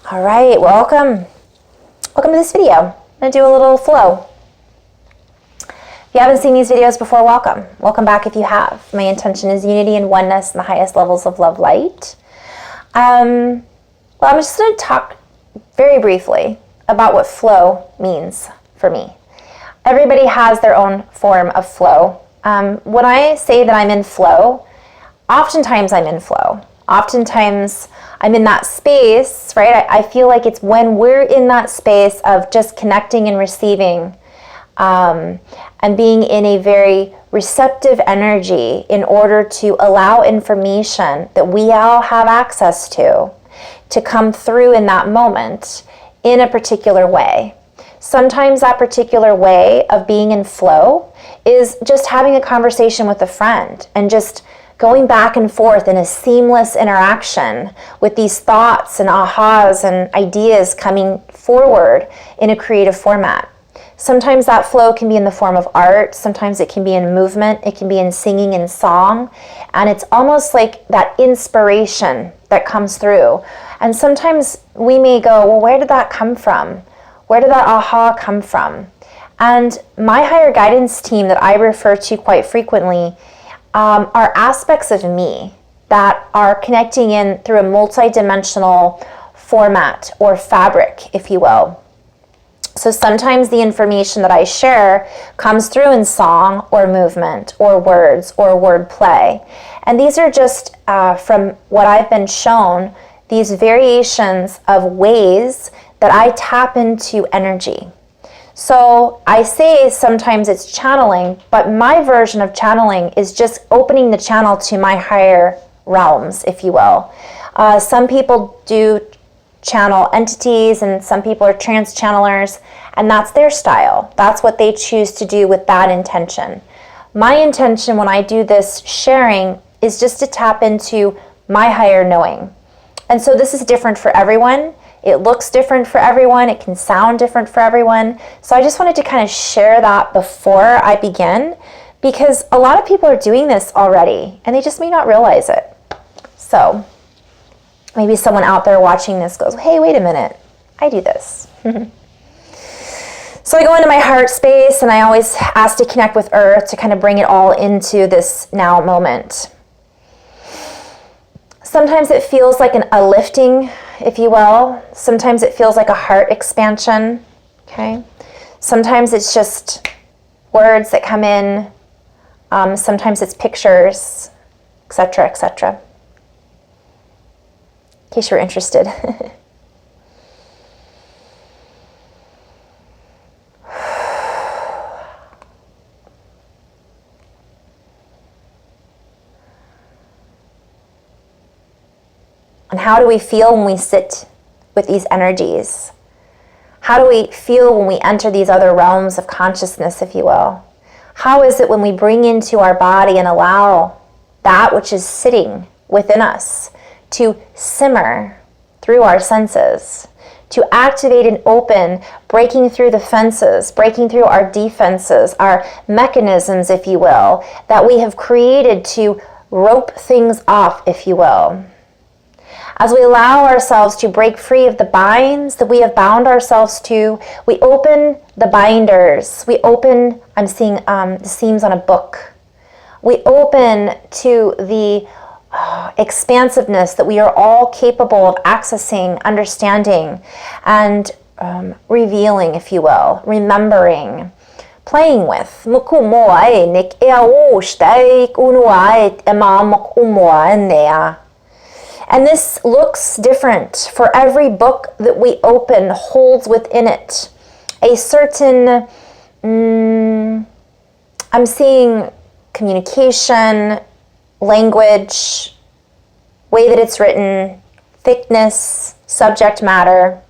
All right, welcome. Welcome to this video. I'm gonna do a little flow. If you haven't seen these videos before, welcome. Welcome back if you have. My intention is unity and oneness in the highest levels of love light. Well, I'm just gonna talk very briefly about what flow means for me. Everybody has their own form of flow. When I say that I'm in flow, oftentimes I'm in flow. Oftentimes I'm in that space, right? I feel like it's when we're in that space of just connecting and receiving and being in a very receptive energy in order to allow information that we all have access to come through in that moment in a particular way. Sometimes that particular way of being in flow is just having a conversation with a friend and just going back and forth in a seamless interaction with these thoughts and ahas and ideas coming forward in a creative format. Sometimes that flow can be in the form of art, sometimes it can be in movement, it can be in singing and song, and it's almost like that inspiration that comes through. And sometimes we may go, well, where did that come from? Where did that aha come from? And my higher guidance team that I refer to quite frequently are aspects of me that are connecting in through a multi-dimensional format or fabric, if you will. So sometimes the information that I share comes through in song or movement or words or word play. And these are just from what I've been shown, these variations of ways that I tap into energy. So I say sometimes it's channeling, but my version of channeling is just opening the channel to my higher realms, if you will. Some people do channel entities and some people are trance channelers, and that's their style. That's what they choose to do with that intention. My intention when I do this sharing is just to tap into my higher knowing. And so this is different for everyone. It looks different for everyone. It can sound different for everyone. So I just wanted to kind of share that before I begin, because a lot of people are doing this already and they just may not realize it. So maybe someone out there watching this goes, hey, wait a minute, I do this. So I go into my heart space and I always ask to connect with Earth to kind of bring it all into this now moment. Sometimes it feels like a lifting, if you will. Sometimes it feels like a heart expansion, okay? Sometimes it's just words that come in. Sometimes it's pictures, etc., etc. In case you're interested. And how do we feel when we sit with these energies? How do we feel when we enter these other realms of consciousness, if you will? How is it when we bring into our body and allow that which is sitting within us to simmer through our senses, to activate and open, breaking through the fences, breaking through our defenses, our mechanisms, if you will, that we have created to rope things off, if you will? As we allow ourselves to break free of the binds that we have bound ourselves to, we open the binders. We open, I'm seeing the seams on a book. We open to the expansiveness that we are all capable of accessing, understanding, and revealing, if you will, remembering, playing with. And this looks different, for every book that we open holds within it a certain, I'm seeing communication, language, way that it's written, thickness, subject matter.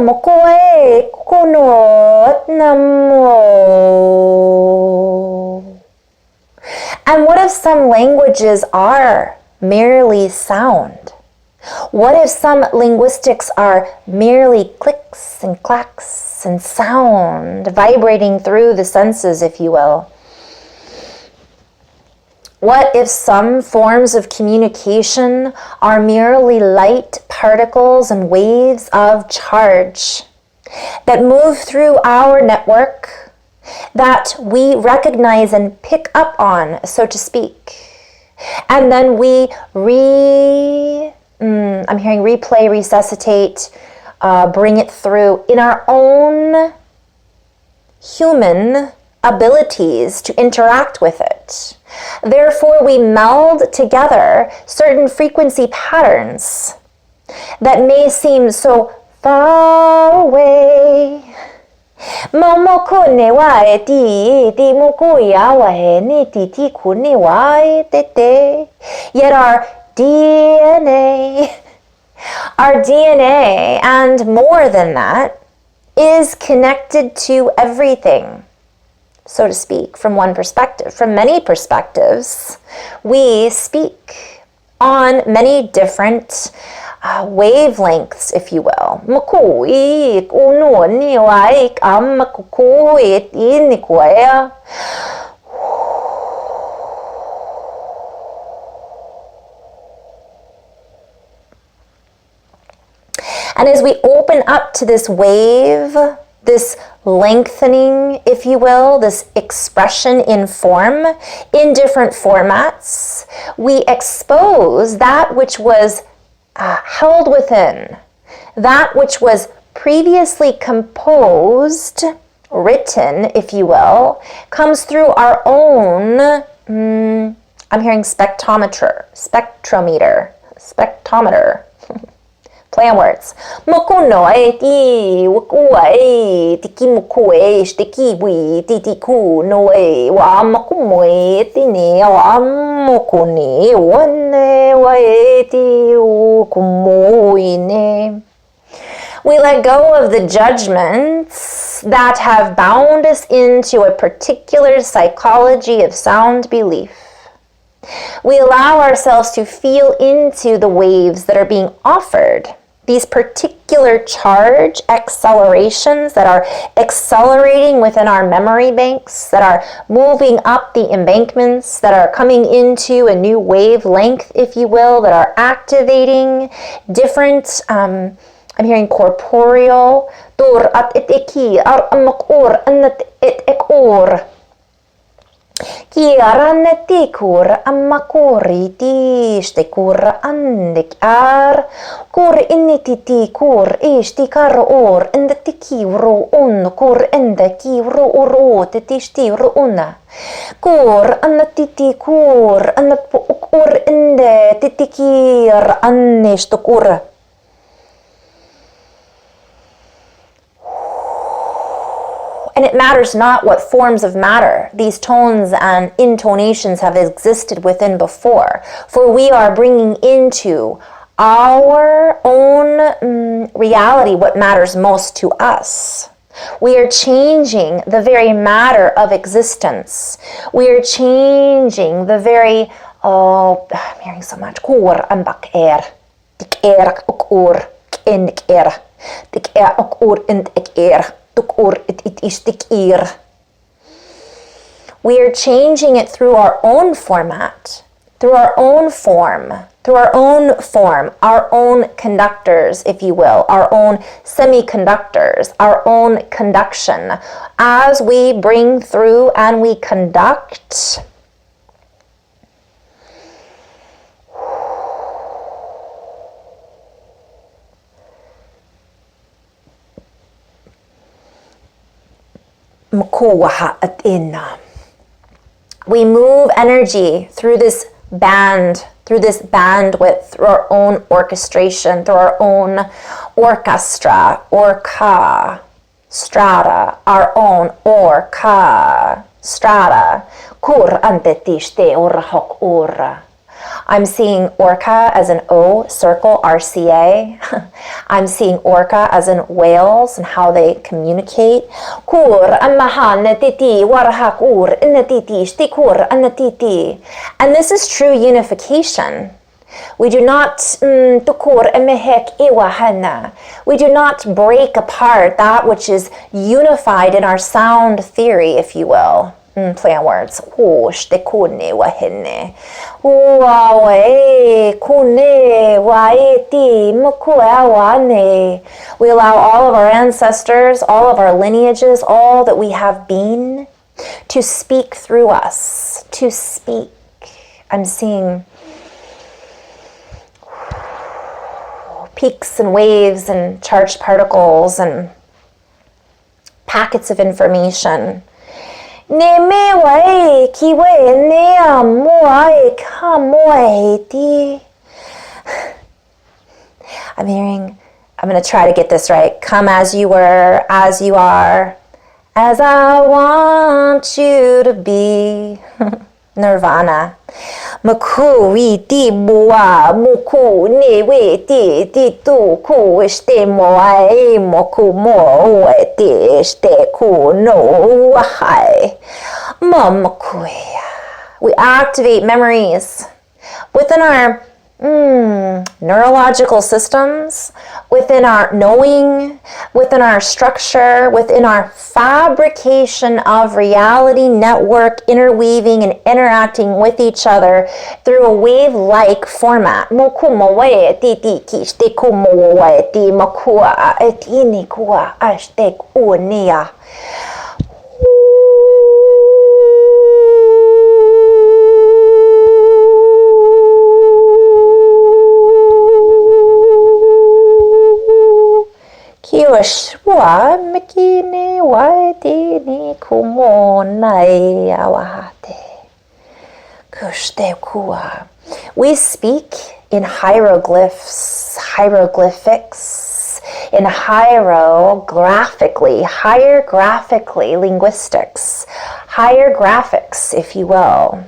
mokoe kunot namo. And what if some languages are merely sound? What if some linguistics are merely clicks and clacks and sound, vibrating through the senses, if you will? What if some forms of communication are merely light particles and waves of charge that move through our network, that we recognize and pick up on, so to speak, and then we I'm hearing replay, resuscitate, bring it through in our own human abilities to interact with it. Therefore, we meld together certain frequency patterns that may seem so far away. Yet our DNA, and more than that, is connected to everything, so to speak, from one perspective. From many perspectives, we speak on many different wavelengths, if you will. And as we open up to this wave, this lengthening, if you will, this expression in form, in different formats, we expose that which was held within, that which was previously composed, written, if you will, comes through our own, I'm hearing spectrometer, play on words. We let go of the judgments that have bound us into a particular psychology of sound belief. We allow ourselves to feel into the waves that are being offered, these particular charge accelerations that are accelerating within our memory banks, that are moving up the embankments, that are coming into a new wavelength, if you will, that are activating different, I'm hearing corporeal, Kiaranetikur ammakuri ishtikur andikar kur inititikur ishtikar or indetikiru kur indekiru uro titishtiru una kur anatitikur anatpukur inde titikir annishtukur. And it matters not what forms of matter these tones and intonations have existed within before, for we are bringing into our own reality what matters most to us. We are changing the very matter of existence. We are changing the very, I'm hearing so much, kur ambak ukur indik ukur indik we are changing it through our own format, through our own form, our own conductors, if you will, our own semiconductors, our own conduction. As we bring through and we conduct, we move energy through this band, through this bandwidth, through our own orchestration, through our own orchestra, strata, our own strata. Kur antetishte orhok ora. I'm seeing orca as an O circle, RCA. I'm seeing orca as in whales and how they communicate. And this is true unification. We do not we do not break apart that which is unified in our sound theory, if you will. Play on words. We allow all of our ancestors, all of our lineages, all that we have been, to speak through us, to speak. I'm seeing peaks and waves and charged particles and packets of information. I'm hearing, I'm going to try to get this right. Come as you were, as you are, as I want you to be. Nirvana. Maku we di bua muku ne we di tu ku ste moai moku mo we ste ku no hai mamaku. We activate memories within our neurological systems, within our knowing, within our structure, within our fabrication of reality network, interweaving and interacting with each other through a wave-like format. We speak in hieroglyphs, hieroglyphics, in hieroglyphically, linguistics, hieroglyphics, if you will.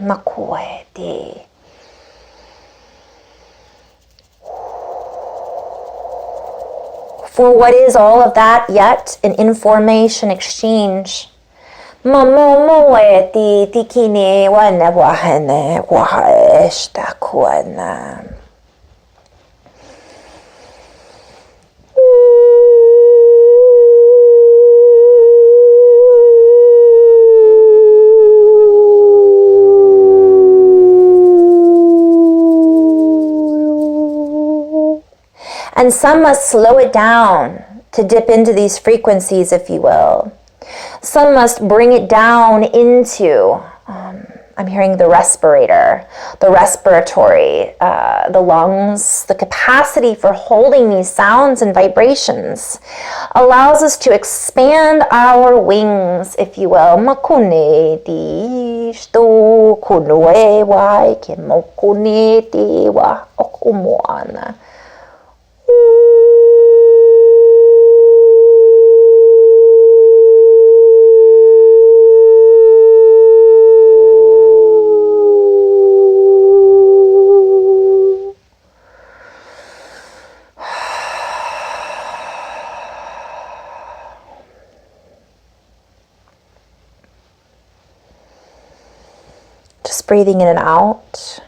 For what is all of that yet an information exchange? And some must slow it down to dip into these frequencies, if you will. Some must bring it down into, I'm hearing the respirator, the respiratory, the lungs, the capacity for holding these sounds and vibrations allows us to expand our wings, if you will. Makune di sto kunoe wai ke mokune di wa okumuana. Just breathing in and out.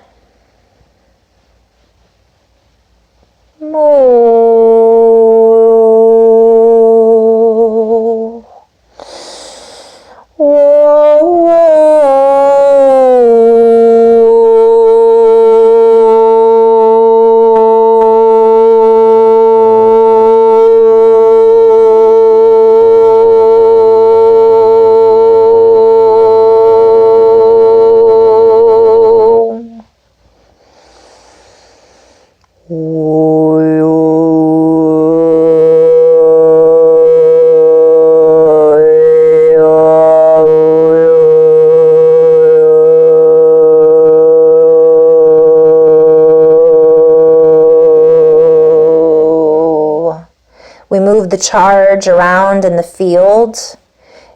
We move the charge around in the field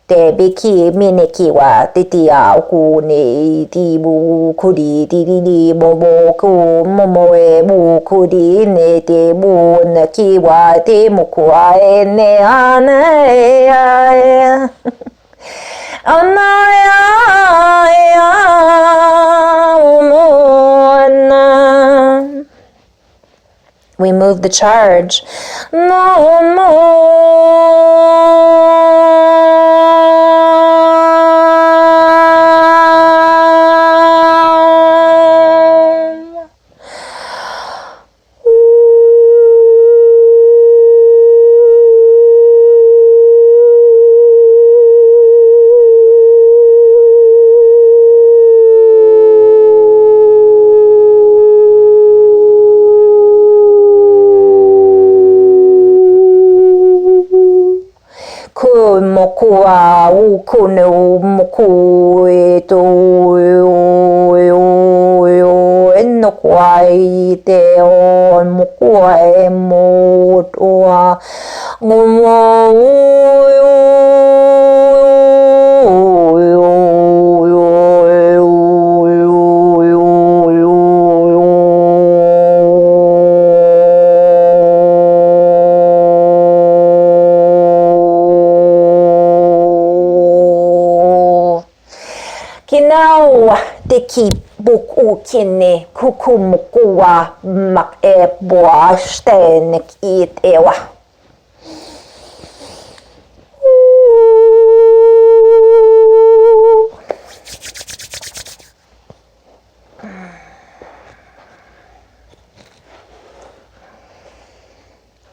te biki mineki wa titia ku ne ti bu kudi ti di bobo ku momo e bu kudi ne te bu na ki wa te mukua e ne ana e a anaya umona. We move the charge. No more. Mokua ukune moku e to no kwai te o mokua e mo toa Kinau te ki buku kine kuku mukua mak e boa ste nek I tewa.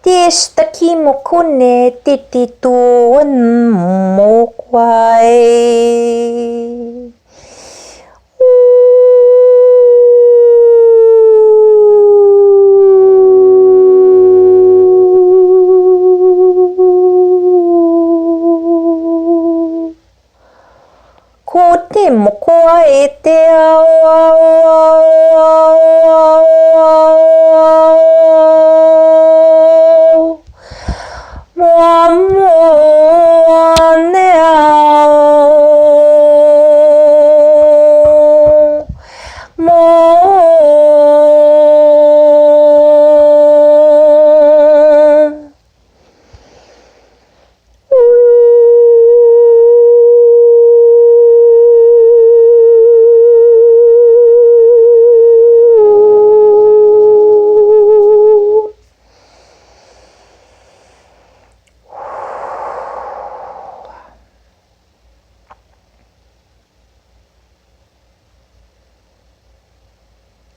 Tistaki mokune titituan mokwai. Kote mokwai te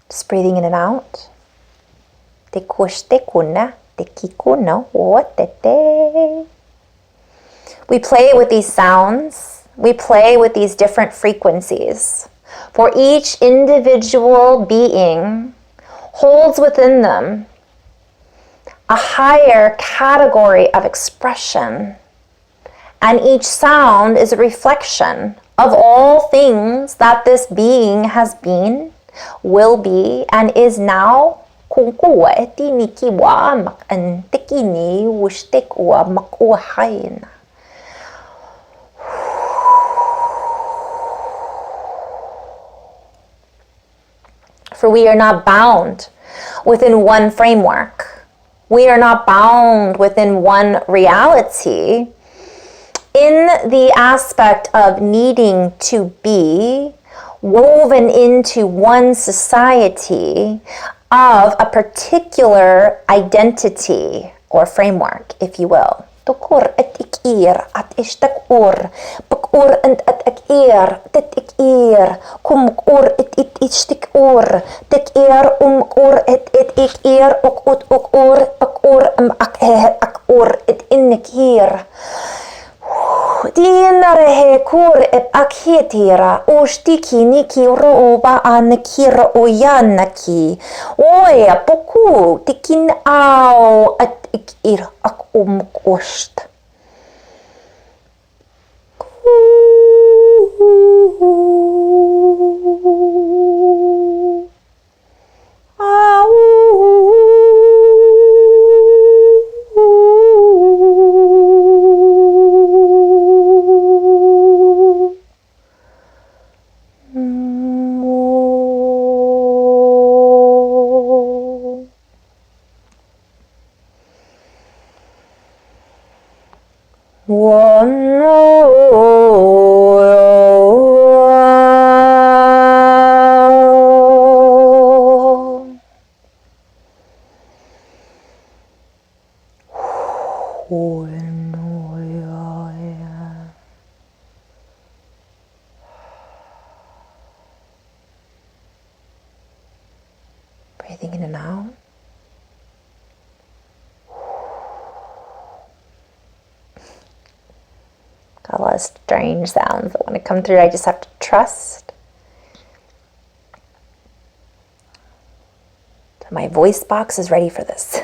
Just breathing in and out. Te kushte kuna, te kikuna, te. We play with these sounds. We play with these different frequencies. For each individual being holds within them a higher category of expression. And each sound is a reflection of all things that this being has been, will be, and is now. Kungkuwa eti nikiwa mak antekini wushtekua makuhaina. For we are not bound within one framework. We are not bound within one reality in the aspect of needing to be woven into one society of a particular identity or framework, if you will. Tukur et ikir at ishtakur, bakur and at ikir, tet ikir, kumkur et ishtikur, tekir et ikir, ukur, bakur akur et inikir. Dienarehe kur ep akhetira ostiki niki roba anakira oyanaki oya poku tikin au at ikir ak kost. Breathing in and out. Got a lot of strange sounds that want to come through. I just have to trust. My voice box is ready for this.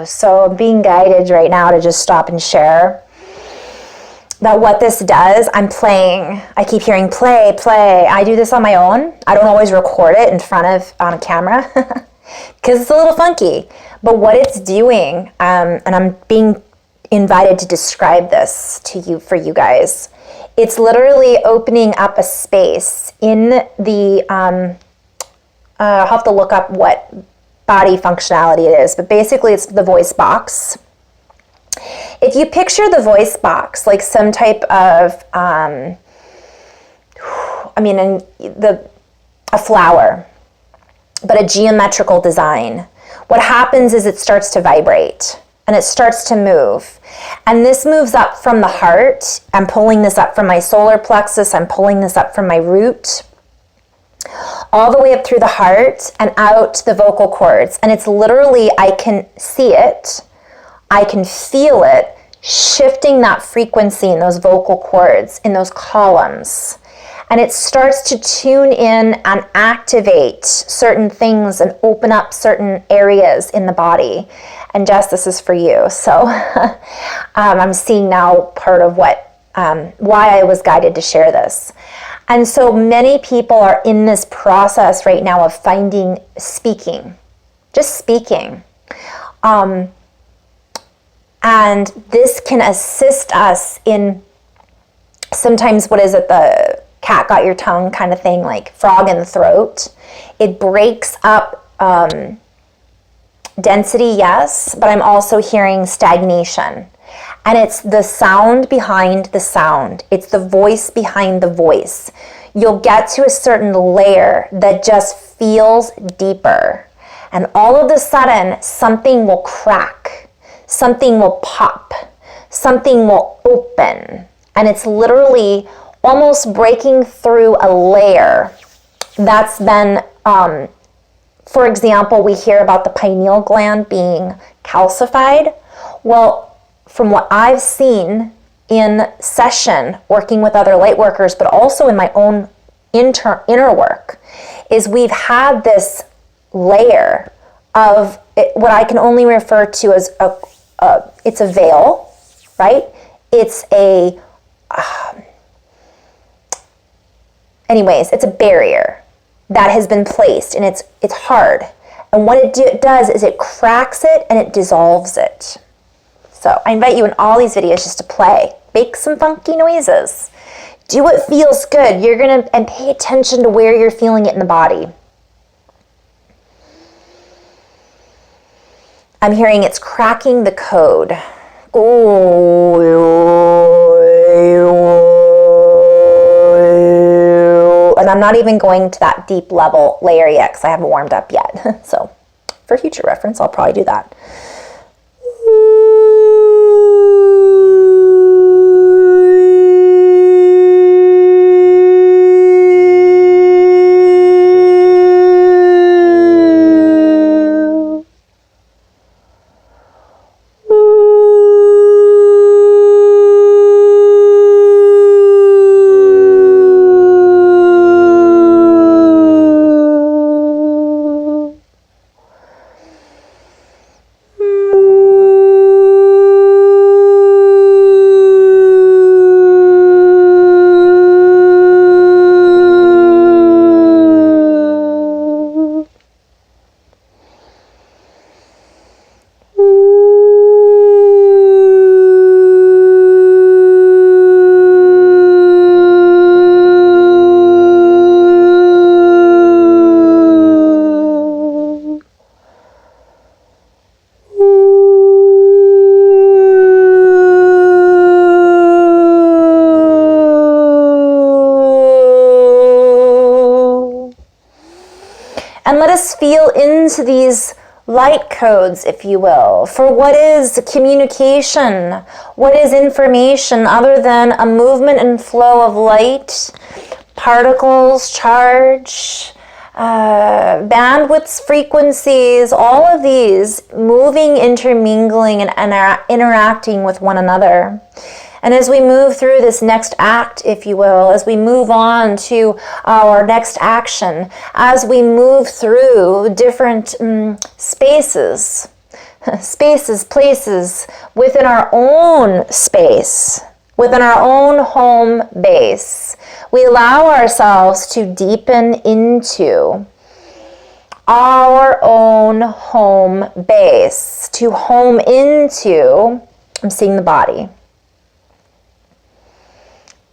So I'm being guided right now to just stop and share that what this does, I'm playing. I keep hearing play, play. I do this on my own. I don't always record it in front of on a camera because it's a little funky. But what it's doing, and I'm being invited to describe this to you for you guys. It's literally opening up a space in the, I'll have to look up what body functionality it is, but basically it's the voice box. If you picture the voice box like some type of, a flower, but a geometrical design, what happens is it starts to vibrate and it starts to move. And this moves up from the heart. I'm pulling this up from my solar plexus. I'm pulling this up from my root, all the way up through the heart and out to the vocal cords. And it's literally, I can see it, I can feel it shifting that frequency in those vocal cords, in those columns. And it starts to tune in and activate certain things and open up certain areas in the body. And Jess, this is for you. So I'm seeing now part of what, why I was guided to share this. And so many people are in this process right now of finding speaking, just speaking. And this can assist us in sometimes, what is it, the cat got your tongue kind of thing, like frog in the throat. It breaks up density, yes, but I'm also hearing stagnation. And it's the sound behind the sound. It's the voice behind the voice. You'll get to a certain layer that just feels deeper. And all of a sudden, something will crack. Something will pop. Something will open. And it's literally almost breaking through a layer that's been, for example, we hear about the pineal gland being calcified. Well, from what I've seen in session, working with other light workers, but also in my own inner work, is we've had this layer of what I can only refer to as it's a veil, right? It's it's a barrier that has been placed, and it's hard. And what it does is it cracks it and it dissolves it. So I invite you in all these videos just to play. Make some funky noises. Do what feels good. And pay attention to where you're feeling it in the body. I'm hearing it's cracking the code. And I'm not even going to that deep level layer yet because I haven't warmed up yet. So for future reference, I'll probably do that. And let us feel into these light codes, if you will, for what is communication, what is information other than a movement and flow of light, particles, charge, bandwidths, frequencies, all of these moving, intermingling, and interacting with one another. And as we move through this next act, if you will, as we move on to our next action, as we move through different spaces, places within our own space, within our own home base, we allow ourselves to deepen into our own home base, to home into, I'm seeing the body.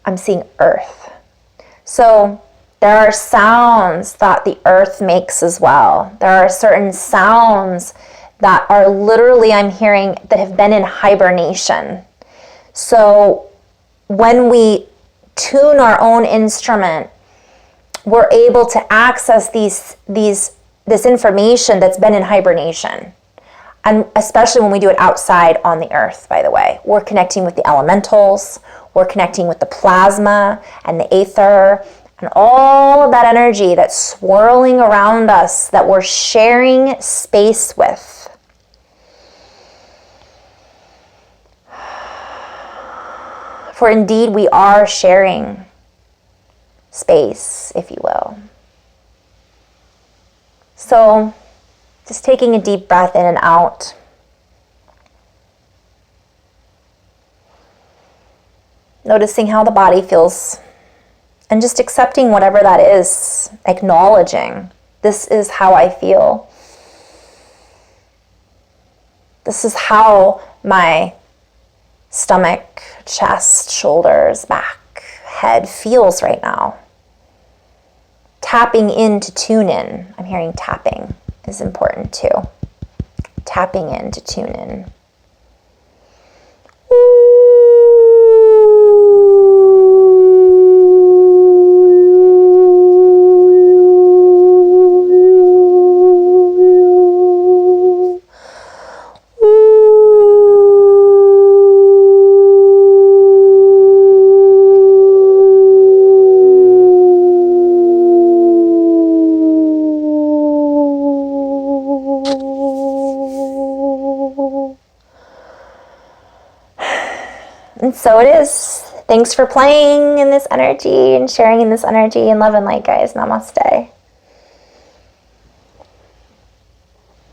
I'm seeing earth. So there are sounds that the earth makes as well. There are certain sounds that are literally, I'm hearing, that have been in hibernation. So when we tune our own instrument, we're able to access this information that's been in hibernation. And especially when we do it outside on the earth, by the way. We're connecting with the elementals. We're connecting with the plasma and the aether and all of that energy that's swirling around us that we're sharing space with. For indeed, we are sharing space, if you will. So, just taking a deep breath in and out. Noticing how the body feels, and just accepting whatever that is, acknowledging, this is how I feel. This is how my stomach, chest, shoulders, back, head feels right now. tapping in to tune in. I'm hearing tapping is important too. Tapping in to tune in. And so it is. Thanks for playing in this energy and sharing in this energy, and love and light, guys. Namaste.